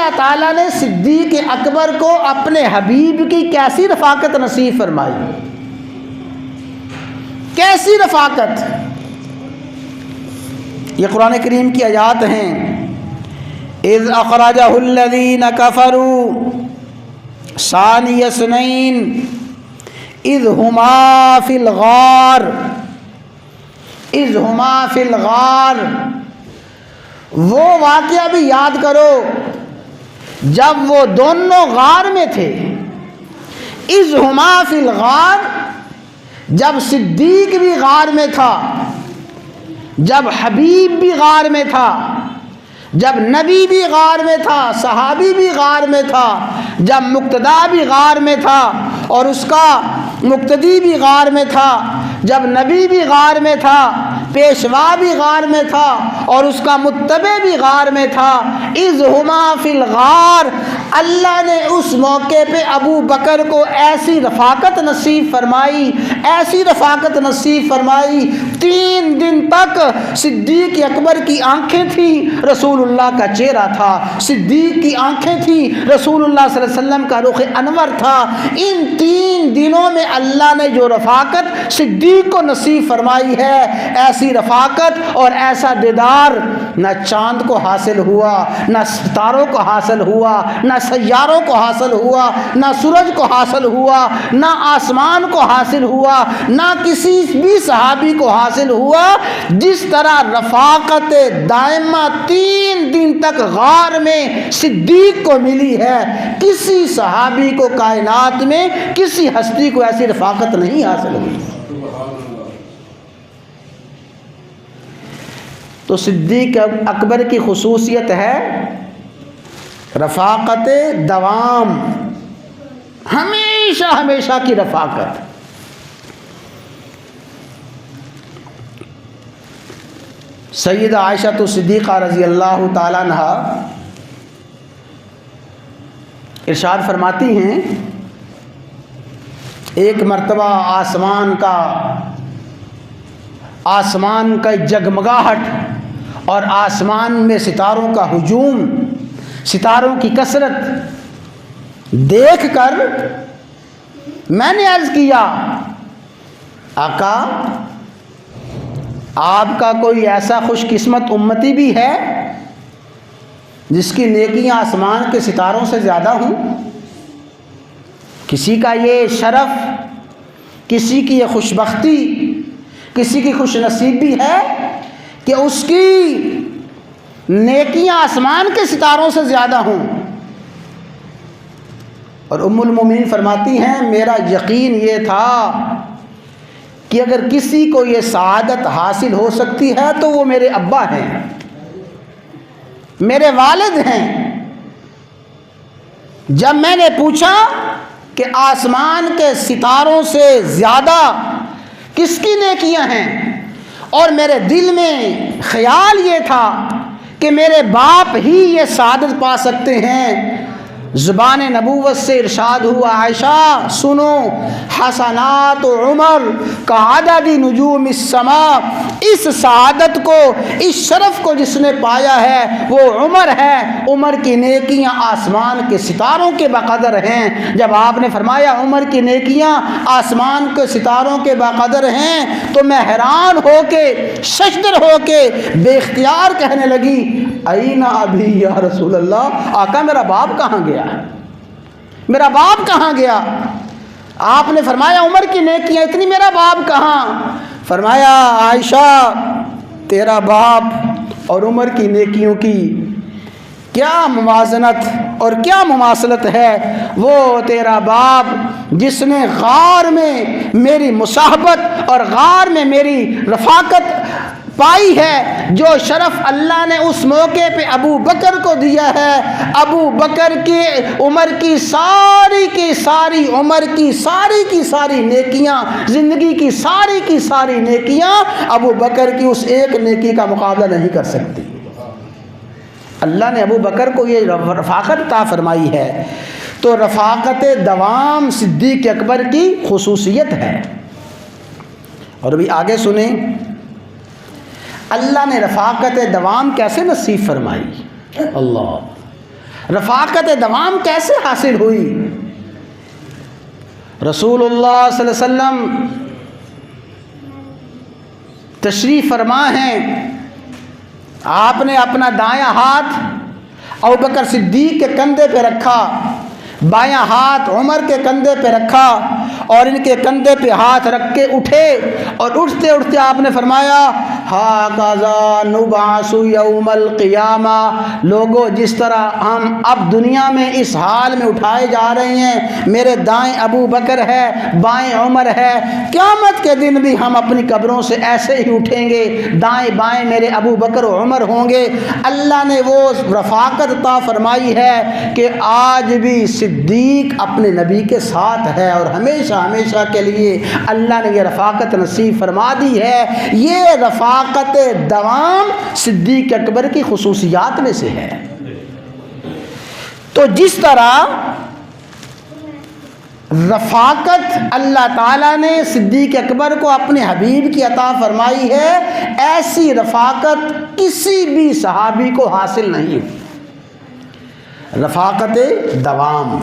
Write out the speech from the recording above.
اللہ تعالیٰ نے صدیق اکبر کو اپنے حبیب کی کیسی رفاقت نصیب فرمائی، کیسی رفاقت۔ یہ قرآن کریم کی آیات ہیں، اذ اخرجہ الذین کفروا ثانی اثنین اذ ہما فی الغار، اذ ہما فی الغار، وہ واقعہ بھی یاد کرو جب وہ دونوں غار میں تھے۔ اذ ہما فی الغار، جب صدیق بھی غار میں تھا، جب حبیب بھی غار میں تھا، جب نبی بھی غار میں تھا، صحابی بھی غار میں تھا، جب مقتدا بھی غار میں تھا اور اس کا مقتدی بھی غار میں تھا، جب نبی بھی غار میں تھا، پیشوا بھی غار میں تھا اور اس کا متبع بھی غار میں تھا۔ اذ ہما فی الغار، اللہ نے اس موقع پہ ابو بکر کو ایسی رفاقت نصیب فرمائی، ایسی رفاقت نصیب فرمائی، 3 دن تک صدیق اکبر کی آنکھیں تھیں، رسول اللہ کا چہرہ تھا، صدیق کی آنکھیں تھیں، رسول اللہ صلی اللہ علیہ وسلم کا رخ انور تھا۔ ان 3 دنوں میں اللہ نے جو رفاقت صدیق کو نصیب فرمائی ہے، ایسی رفاقت اور ایسا دیدار نہ چاند کو حاصل ہوا، نہ ستاروں کو حاصل ہوا، نہ سیاروں کو حاصل ہوا، نہ سورج کو حاصل ہوا، نہ آسمان کو حاصل ہوا، نہ کسی بھی صحابی کو حاصل ہوا، جس طرح رفاقت دائمہ 3 دن تک غار میں صدیق کو ملی ہے۔ کسی صحابی کو کائنات میں کسی ہستی کو ایسی رفاقت نہیں حاصل ہوئی۔ تو صدیق اکبر کی خصوصیت ہے رفاقت دوام، ہمیشہ ہمیشہ کی رفاقت۔ سیدہ عائشہ صدیقہ رضی اللہ تعالیٰ عنہ ارشاد فرماتی ہیں، ایک مرتبہ آسمان کا جگمگاہٹ اور آسمان میں ستاروں کا ہجوم، ستاروں کی کثرت دیکھ کر میں نے عرض کیا، آقا آپ کا کوئی ایسا خوش قسمت امتی بھی ہے جس کی نیکیاں آسمان کے ستاروں سے زیادہ ہوں؟ کسی کا یہ شرف، کسی کی یہ خوش بختی، کسی کی خوش نصیبی ہے کہ اس کی نیکیاں آسمان کے ستاروں سے زیادہ ہوں؟ اور ام المومنین فرماتی ہیں، میرا یقین یہ تھا کہ اگر کسی کو یہ سعادت حاصل ہو سکتی ہے تو وہ میرے ابا ہیں، میرے والد ہیں۔ جب میں نے پوچھا کہ آسمان کے ستاروں سے زیادہ کس کی نیکیاں ہیں، اور میرے دل میں خیال یہ تھا کہ میرے باپ ہی یہ سعادت پا سکتے ہیں، زبان نبوت سے ارشاد ہوا، عائشہ سنو، حسنات عمر کعدد نجوم السماء، اس سعادت کو، اس شرف کو جس نے پایا ہے وہ عمر ہے، عمر کی نیکیاں آسمان کے ستاروں کے بقدر ہیں۔ جب آپ نے فرمایا عمر کی نیکیاں آسمان کے ستاروں کے بقدر ہیں تو میں حیران ہو کے، ششدر ہو کے بے اختیار کہنے لگی، این ابھی یا رسول اللہ، آقا میرا باپ کہاں گیا؟ میرا باپ کہاں گیا؟ آپ نے فرمایا عمر کی نیکیاں اتنی، میرا باپ کہاں؟ فرمایا عائشہ تیرا باپ اور عمر کی نیکیوں کی کیا موازنت اور کیا مماثلت ہے؟ وہ تیرا باپ جس نے غار میں میری مصاحبت اور غار میں میری رفاقت پائی ہے، جو شرف اللہ نے اس موقع پہ ابو بکر کو دیا ہے، ابو بکر کی عمر کی ساری کی ساری، عمر کی ساری کی ساری نیکیاں، زندگی کی ساری نیکیاں ابو بکر کی اس ایک نیکی کا مقابلہ نہیں کر سکتی۔ اللہ نے ابو بکر کو یہ رفاقت عطا فرمائی ہے۔ تو رفاقت دوام صدیق اکبر کی خصوصیت ہے۔ اور ابھی آگے سنیں اللہ نے رفاقت دوام کیسے نصیب فرمائی۔ اللہ رفاقت دوام کیسے حاصل ہوئی؟ رسول اللہ صلی اللہ علیہ وسلم تشریف فرما ہیں، آپ نے اپنا دایاں ہاتھ ابوبکر صدیق کے کندھے پہ رکھا، بایاں ہاتھ عمر کے کندھے پہ رکھا اور ان کے کندھے پہ ہاتھ رکھ کے اٹھے، اور اٹھتے اٹھتے آپ نے فرمایا ہاکذا نبعث یوم القیامہ، لوگوں جس طرح ہم اب دنیا میں اس حال میں اٹھائے جا رہے ہیں، میرے دائیں ابو بکر ہے، بائیں عمر ہے، قیامت کے دن بھی ہم اپنی قبروں سے ایسے ہی اٹھیں گے، دائیں بائیں میرے ابو بکر و عمر ہوں گے۔ اللہ نے وہ رفاقت عطا فرمائی ہے کہ آج بھی صدیق اپنے نبی کے ساتھ ہے، اور ہمیشہ ہمیشہ کے لیے اللہ نے یہ رفاقت نصیب فرما دی ہے۔ یہ رفاقت دوام صدیق اکبر کی خصوصیات میں سے ہے۔ تو جس طرح رفاقت اللہ تعالیٰ نے صدیق اکبر کو اپنے حبیب کی عطا فرمائی ہے، ایسی رفاقت کسی بھی صحابی کو حاصل نہیں ہوئی۔ رفاقت دوام۔